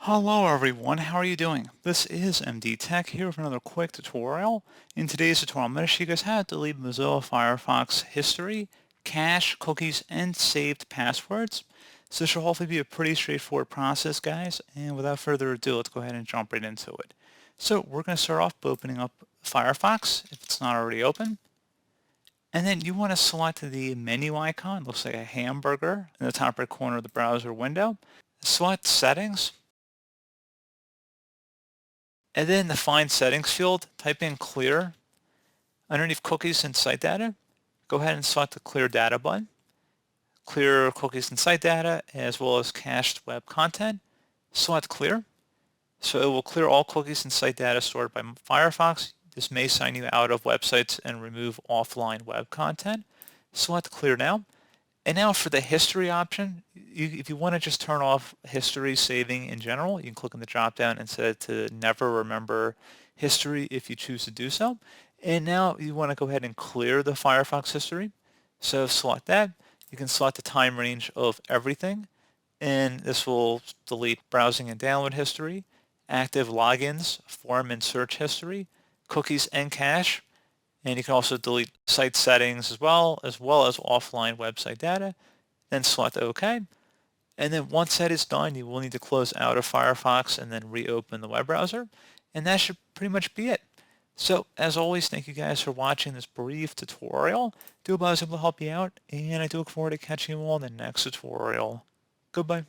Hello everyone, how are you doing? This is MD Tech here with another quick tutorial. In today's tutorial, I'm going to show you guys how to delete Mozilla Firefox history, cache, cookies, and saved passwords. So this should hopefully be a pretty straightforward process, guys. And without further ado, let's go ahead and jump right into it. So we're going to start off by opening up Firefox if it's not already open. And then you want to select the menu icon, looks like a hamburger in the top right corner of the browser window. Select Settings. And then in the Find Settings field, type in Clear. Underneath Cookies and Site Data, go ahead and select the Clear Data button. Clear cookies and site data, as well as cached web content. Select Clear. So it will clear all cookies and site data stored by Firefox. This may sign you out of websites and remove offline web content. Select Clear now. And now for the history option, if you want to just turn off history saving in general, you can click on the drop down and set it to never remember history if you choose to do so. And now you want to go ahead and clear the Firefox history. So select that. You can select the time range of everything, and this will delete browsing and download history, active logins, forum and search history, cookies and cache, and you can also delete site settings as well as offline website data. Then select OK. And then once that is done, you will need to close out of Firefox and then reopen the web browser. And that should pretty much be it. So as always, thank you guys for watching this brief tutorial. I was able to help you out, and I do look forward to catching you all in the next tutorial. Goodbye.